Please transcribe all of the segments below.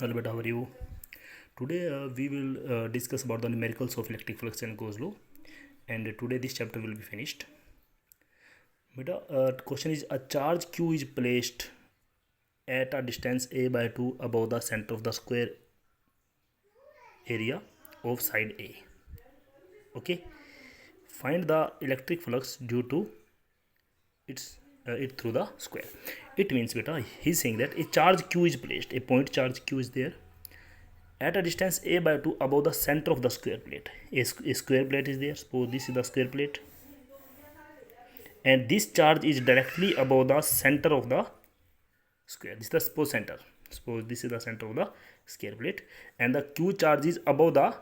Hello, beta, how are you? Today we will discuss about the numericals of electric flux and Gauss law, and today this chapter will be finished. Beta, question is: a charge Q is placed at a distance a by 2 above the center of the square area of side A. Okay, find the electric flux due to it through the square. It means, beta, he's saying that a charge Q is placed, a point charge Q is there at a distance a by 2 above the center of the square plate. A square plate is there. Suppose this is the square plate, and this charge is directly above the center of the square. This is the suppose center. Suppose this is the center of the square plate, and the Q charge is above the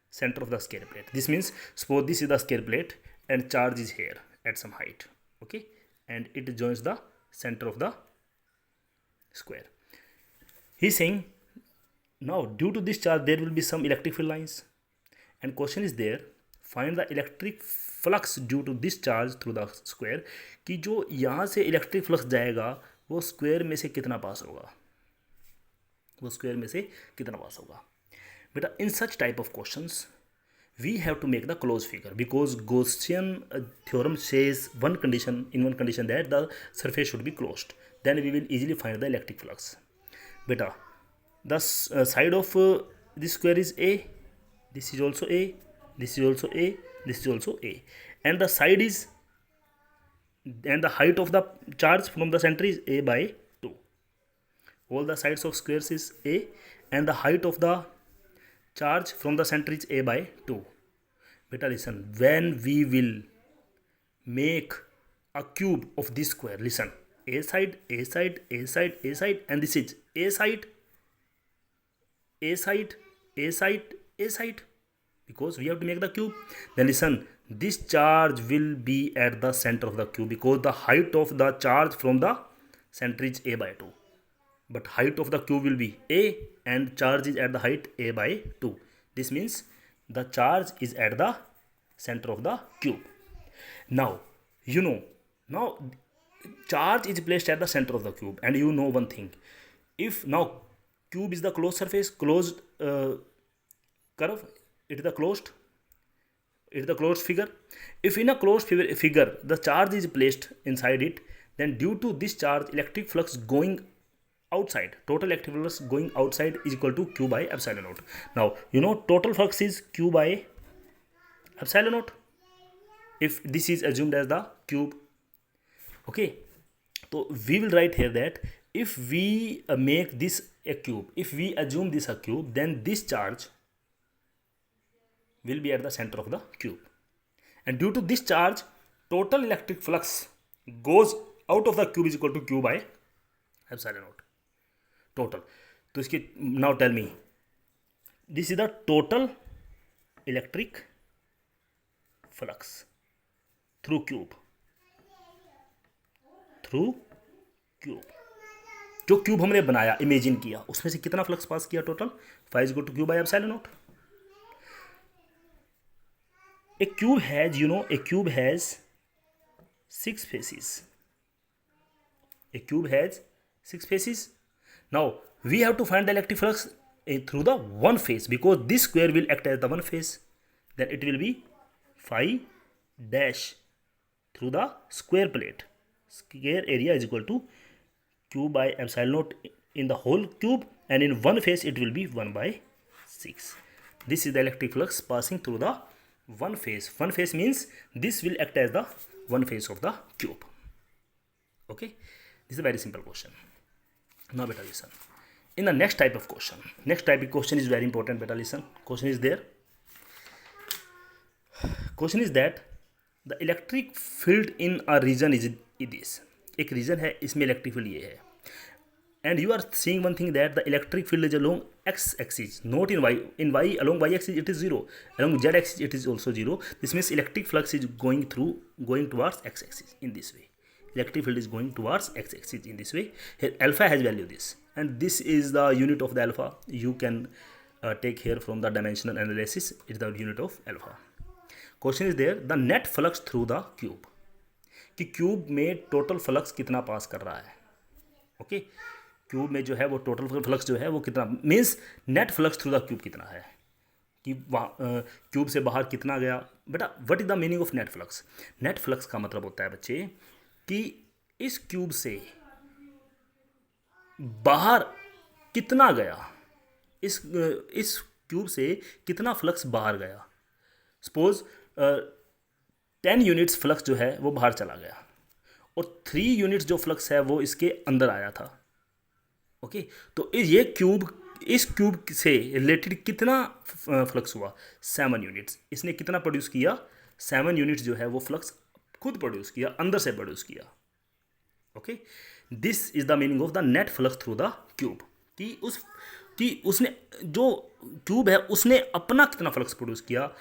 center of the square plate. This means, suppose this is the square plate and charge is here at some height. Okay, and it joins the center of the square. He's saying, now due to this charge there will be some electric field lines, and question is there, find the electric flux due to this charge through the square, कि जो यहाँ से electric flux जाएगा वो square में से कितना पास होगा, वो स्क्वायर में से कितना पास होगा. बेटा, in such type of questions we have to make the closed figure, because Gaussian theorem says one condition that the surface should be closed, then we will easily find the electric flux. Beta, the side of this square is A, this is also A, this is also A, this is also A, and the side is, and the height of the charge from the center is A by 2. All the sides of squares is A, and the height of the charge from the center is A by 2. Beta, listen, when we will make a cube of this square, listen, A side, A side, A side, A side, and this is A side, A side, A side, A side, because we have to make the cube. Then listen, this charge will be at the center of the cube, because the height of the charge from the center is A by 2, but height of the cube will be A, and charge is at the height A by 2. This means the charge is at the center of the cube. Now now charge is placed at the center of the cube, and you know one thing, if now cube is the closed surface, closed curve, it is the closed figure. If in a closed figure the charge is placed inside it, then due to this charge electric flux going outside, total electric flux going outside is equal to Q by epsilon naught. Now total flux is Q by epsilon naught if this is assumed as the cube. Okay, so we will write here that if we make this a cube, if we assume this a cube, then this charge will be at the center of the cube, and due to this charge total electric flux goes out of the cube is equal to Q by epsilon naught total. तो इसके, now tell me, this is the total electric flux through cube, जो cube हमने बनाया, imagine किया, उसमें से कितना flux pass किया total, 5 is equal to Q by epsilon naught. A cube has 6 faces. A cube has 6 faces. Now we have to find the electric flux through the one face, because this square will act as the one face. Then it will be phi dash through the square plate. Square area is equal to Q by epsilon naught in the whole cube, and in one face it will be 1 by 6. This is the electric flux passing through the one face. One face means this will act as the one face of the cube. Okay, this is a very simple question. Now beta, listen, in the next type of question is very important. Beta, listen, question is there. Question is that the electric field in a region is this. एक reason है, इसमें electric field ये है, and you are seeing one thing, that the electric field is along x axis, not in y. Along y axis it is 0, along z axis it is also 0. This means electric flux is going towards x axis in this way. Electric field is going towards x axis in this way. Here alpha has value this, and this is the unit of the alpha. You can take here from the dimensional analysis, it is the unit of alpha. Question is there, the net flux through the cube, कि cube में total flux कितना पास कर रहा है. Okay, cube में जो है वो टोटल फ्लक्स जो है वो कितना, means net flux through the cube कितना है, कि वहाँ क्यूब से बाहर कितना गया। बेटा what is the meaning of net flux? Net flux का मतलब होता है बच्चे कि इस क्यूब से बाहर कितना गया, इस क्यूब से कितना फ्लक्स बाहर गया। सपोज 10 यूनिट्स फ्लक्स जो है वो बाहर चला गया और 3 यूनिट्स जो फ्लक्स है वो इसके अंदर आया था। ओके, तो ये क्यूब, इस क्यूब से रिलेटेड कितना फ्लक्स हुआ, 7 यूनिट्स। इसने कितना प्रोड्यूस किया, 7 यूनिट्स जो है वो फ्लक्स खुद प्रोड्यूस किया, अंदर से प्रोड्यूस किया। Okay, this is the meaning of the net flux through the cube, कि उसने जो क्यूब है उसने अपना कितना फ्लक्स प्रोड्यूस किया,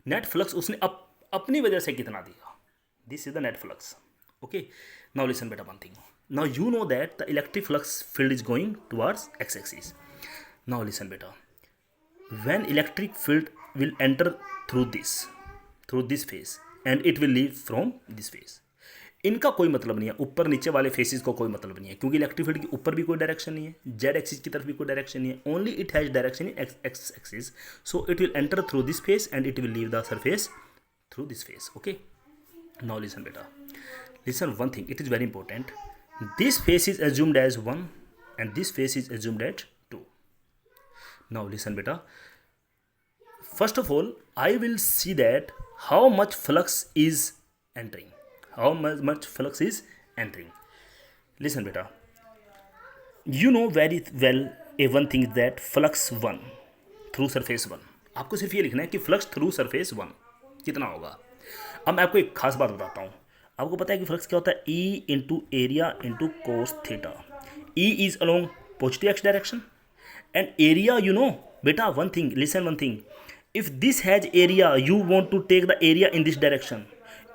नेट फ्लक्स उसने अपनी वजह से कितना दिया। This is the net flux. Okay, now listen बेटा one thing. Now you know that the electric flux field is going towards x-axis. Now listen beta. When electric field will enter through this phase and it will leave from this phase. इनका कोई मतलब नहीं है, ऊपर नीचे वाले faces को कोई मतलब नहीं है, क्योंकि इलेक्ट्रिक फील्ड के ऊपर भी कोई डायरेक्शन नहीं है, जेड एक्सिस की तरफ भी कोई डायरेक्शन नहीं है, only it has direction in x axis. So it will enter through this face and it will leave the surface through this face. Okay, now listen बेटा, listen one thing, it is very important. This face is assumed as 1 and this face is assumed at 2. Now listen beta. First of all, I will see that how much flux is entering. How much flux is entering. Listen beta. You know very well a one thing is that flux 1 through surface 1. आपको सिर्फ ये लिखना है कि flux through surface 1 कितना होगा. अब मैं आपको एक खास बात बताता हूँ. आपको पता है कि फ्लक्स क्या होता है, E into area into cos theta. E is along positive x direction and area, you know बेटा one thing, listen one thing, if this has area you want to take the area in this direction.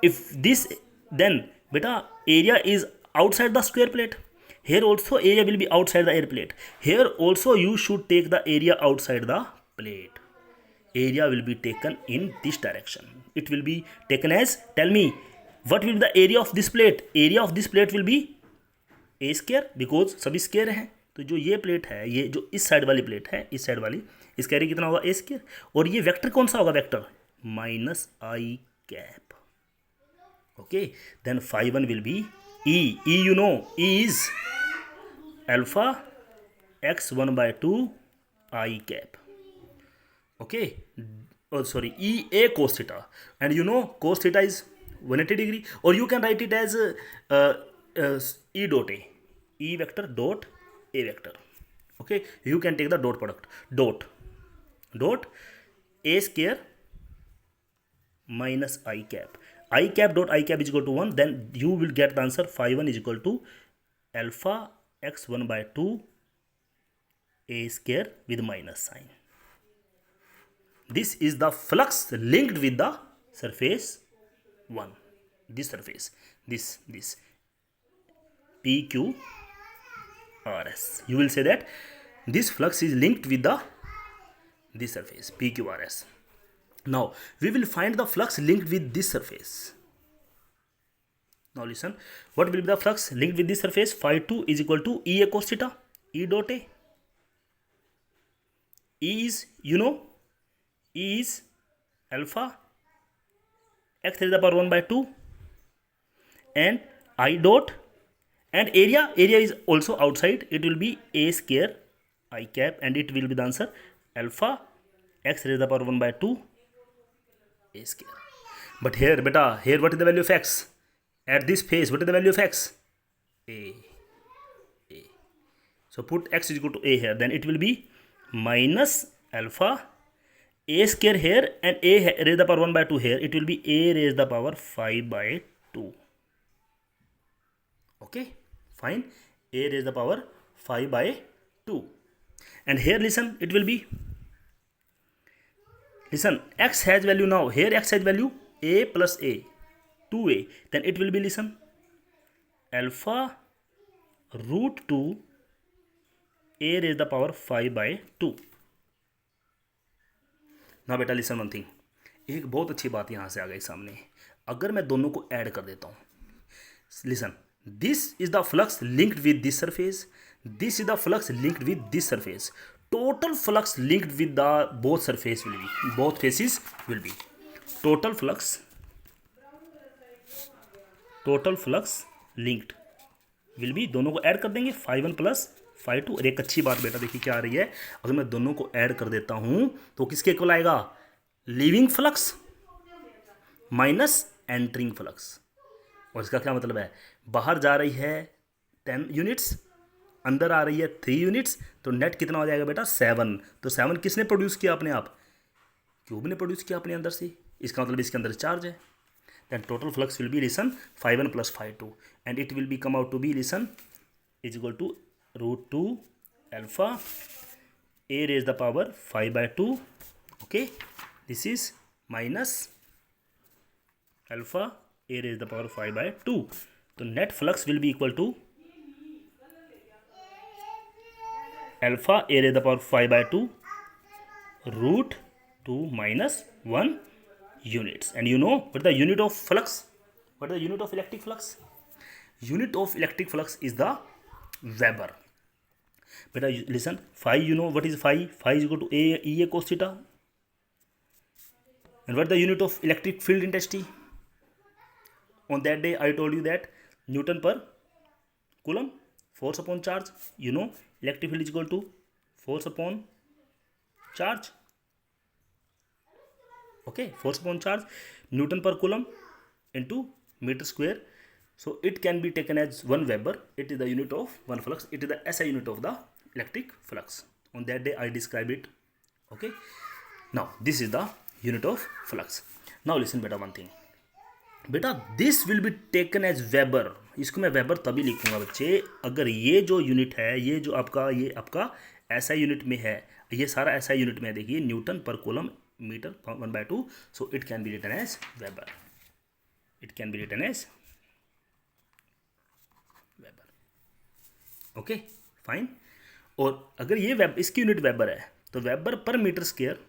If this, then बेटा area is outside the square plate. here also area will be outside the air plate. Here also you should take the area outside the plate. Area will be taken in this direction. It will be taken as, tell me, what will be the area of this plate? Area of this plate will be a square, because सभी square हैं. तो जो ये plate है, ये जो इस side वाली प्लेट है, इस साइड वाली, इसका एरिया कितना होगा, ए स्क्वायर. और ये वेक्टर कौन सा होगा, vector minus I cap. Okay, then phi one will be E. E you know, E is alpha X 1/2 I cap. Okay, oh sorry, E a cos theta, and you know cos theta is 180 degree, or you can write it as E dot A, E vector dot A vector. Okay, you can take the dot product, dot A square minus I cap. I cap dot I cap is equal to 1. Then you will get the answer phi 1 is equal to alpha x 1/2 A square with minus sign. This is the flux linked with the surface 1. This surface, this PQRS. You will say that this flux is linked with this surface PQRS. Now we will find the flux linked with this surface. Now listen, what will be the flux linked with this surface? Phi 2 is equal to E a cos theta, E dot A. E is, you know, E is alpha x to the power 1/2 and I dot, and area is also outside, it will be a square I cap, and it will be the answer alpha x to the power 1/2 a square. But here beta, here what is the value of x at this phase? What is the value of x? A. So put x is equal to a here, then it will be minus alpha a square here and a raised the power 1/2 here. It will be a raised the power 5/2. Okay, fine. A raised the power 5/2. And here listen, it will be, listen, x has value now. Here x has value a plus a, 2a. Then it will be, listen, alpha root 2 a raised the power 5/2. ना बेटा listen one thing, एक बहुत अच्छी बात यहाँ से आ गई सामने. अगर मैं दोनों को ऐड कर देता हूँ, listen, this is the flux linked with this surface, This is the flux linked with this surface. Total flux linked with the both surface will be, both faces will be. Total flux linked will be, दोनों को add कर देंगे, φ1 plus φ2। और एक अच्छी बात बेटा देखिए क्या आ रही है, अगर मैं दोनों को ऐड कर देता हूं तो किसके इक्वल आएगा, leaving flux minus entering flux. और इसका क्या मतलब है, बाहर जा रही है 10 यूनिट्स, अंदर आ रही है 3 यूनिट्स, तो नेट कितना हो जाएगा बेटा 7। तो 7 किसने प्रोड्यूस किया अपने आप, क्यूब ने प्रोड्यूस किया अपने अंदर से, इसका मतलब इसके अंदर चार्ज है। then total flux will be listen φ1 plus φ2 and it will be come out to be listen is equal to root 2 alpha a raised the power 5/2, okay, this is minus alpha a raised the power 5/2, तो net flux will be equal to alpha a raised the power 5/2 root 2 minus 1 units. And you know what the unit of flux, what is the unit of electric flux, unit of electric flux is the Weber. Beta listen, phi, you know what is phi, phi is equal to a ea cos theta. And what is the unit of electric field intensity, on that day I told you that Newton per coulomb, force upon charge, you know electric field is equal to force upon charge, okay, force upon charge, Newton per coulomb into meter square. So it can be taken as 1 Weber. It is the unit of 1 flux. It is the SI unit of the electric flux. On that day I describe it, okay. Now this is the unit of flux. Now listen beta one thing, बेटा this will be taken as Weber. इसको मैं Weber तभी लिखूंगा बच्चे अगर ये जो unit है, ये जो आपका SI यूनिट में है, ये सारा SI यूनिट में देखिए न्यूटन पर coulomb meter 1/2, so it can be written as Weber. It can be written as Weber. Okay, fine. और अगर ये इसकी यूनिट वेबर है तो weber per metre square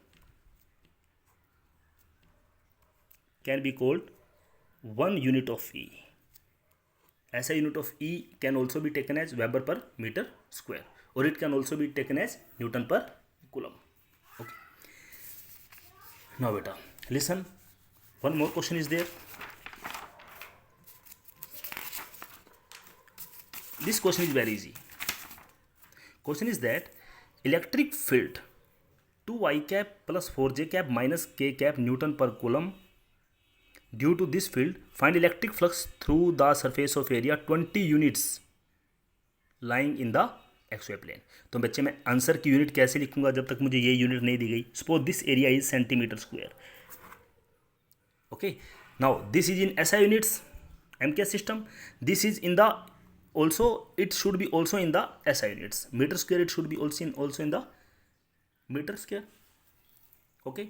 can be called 1 unit of E. ऐसा unit of E can also be taken as Weber per meter square, or it can also be taken as Newton per coulomb. Okay. Now beta listen, one more question is there. This question is very easy. Question is that electric field 2I cap plus 4J cap minus K cap Newton per coulomb. Due to this field, find electric flux through the surface of area 20 units lying in the xy plane. तो बच्चे मैं answer की unit कैसे लिखूंगा जब तक मुझे ये यूनिट नहीं दी गई. Suppose this area is centimetre square. Okay, now this is in SI units MKS system. This is in the also it should be also in the SI units. Meter square it should be also in the meter square. Okay.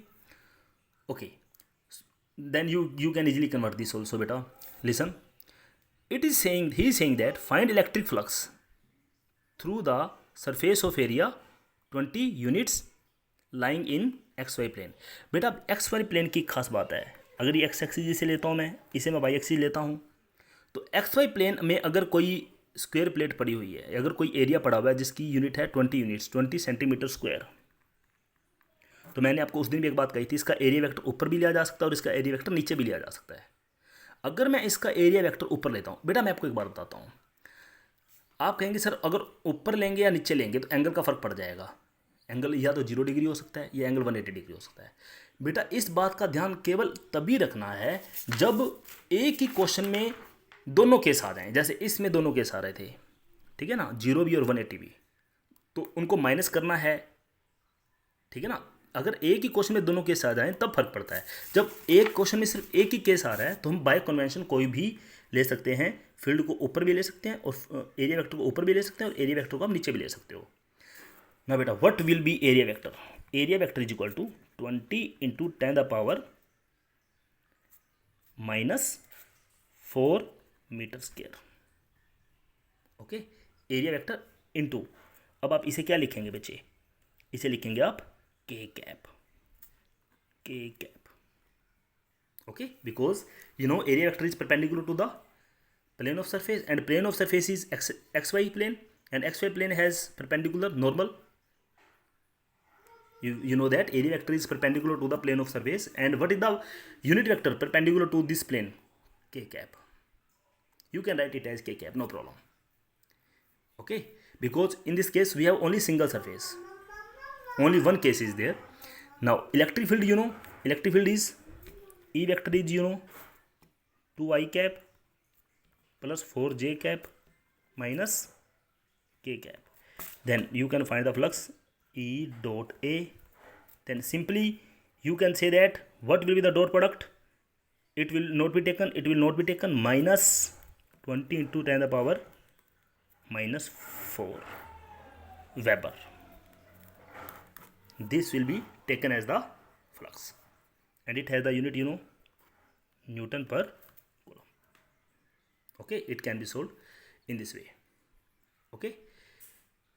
Then you can easily convert this also beta. Listen, he is saying that find electric flux through the surface of area 20 units lying in XY plane. बेटा XY plane की खास बात है, अगर ये x axis जिसे लेता हूँ मैं, इसे मैं y एक्सिस लेता हूँ, तो XY प्लेन में अगर कोई स्क्वायर प्लेट पड़ी हुई है, अगर कोई एरिया पड़ा हुआ है जिसकी यूनिट है 20 यूनिट्स 20 सेंटीमीटर स्क्वायर, तो मैंने आपको उस दिन भी एक बात कही थी, इसका एरिया वेक्टर ऊपर भी लिया जा सकता है और इसका एरिया वेक्टर नीचे भी लिया जा सकता है. अगर मैं इसका एरिया वेक्टर ऊपर लेता हूँ, बेटा मैं आपको एक बात बताता हूँ, आप कहेंगे सर अगर ऊपर लेंगे या नीचे लेंगे तो एंगल का फ़र्क पड़ जाएगा. एंगल या तो 0 डिग्री हो सकता है या एंगल 180 डिग्री हो सकता है. बेटा इस बात का ध्यान केवल तभी रखना है जब एक ही क्वेश्चन में दोनों केस आ जाएं. जैसे इसमें दोनों केस आ रहे थे, ठीक है ना, 0 भी और 180 भी, तो उनको माइनस करना है, ठीक है ना. अगर एक ही क्वेश्चन में दोनों केस आ जाएं तब फर्क पड़ता है. जब एक क्वेश्चन में सिर्फ एक ही केस आ रहा है तो हम बाय कन्वेंशन कोई भी ले सकते हैं, फील्ड को ऊपर भी ले सकते हैं और एरिया वेक्टर को ऊपर भी ले सकते हैं और एरिया वेक्टर को आप नीचे भी ले सकते हो. ना बेटा what will be area vector? Area vector is equal to 20 into 10 the power -4 metre square. Okay, area vector into, अब आप इसे क्या लिखेंगे बच्चे? इसे लिखेंगे आप K cap. Okay, because you know area vector is perpendicular to the plane of surface and plane of surface is xy plane and xy plane has perpendicular normal. You know that area vector is perpendicular to the plane of surface, and what is the unit vector perpendicular to this plane? K cap. You can write it as K cap, no problem. Okay, because in this case we have only single surface, only one case is there. Now electric field, you know, electric field is E vector is, you know, 2i cap plus 4j cap minus k cap. Then you can find the flux E dot A. Then simply you can say that what will be the dot product? It will not be taken, it will not be taken, minus 20 into 10 to the power minus 4 Weber. This will be taken as the flux, and it has the unit, you know, Newton per coulomb. Okay, it can be solved in this way. Okay,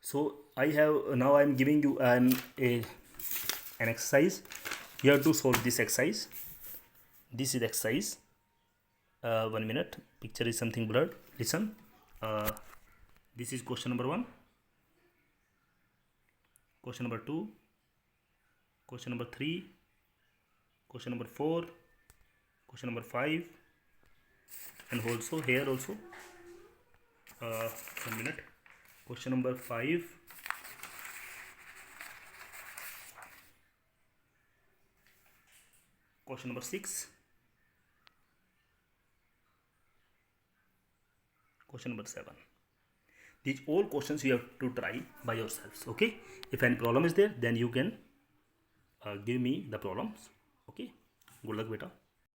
so I have now I am giving you an exercise. You have to solve this exercise. This is exercise. 1 minute, picture is something blurred. Listen, this is question number 1, question number 2, question number 3, question number 4, question number 5, and also here also 1 minute, question number 5, question number 6, question number 7. These all questions you have to try by yourselves. Okay, if any problem is there, then you can give me the problems. Okay, good luck beta.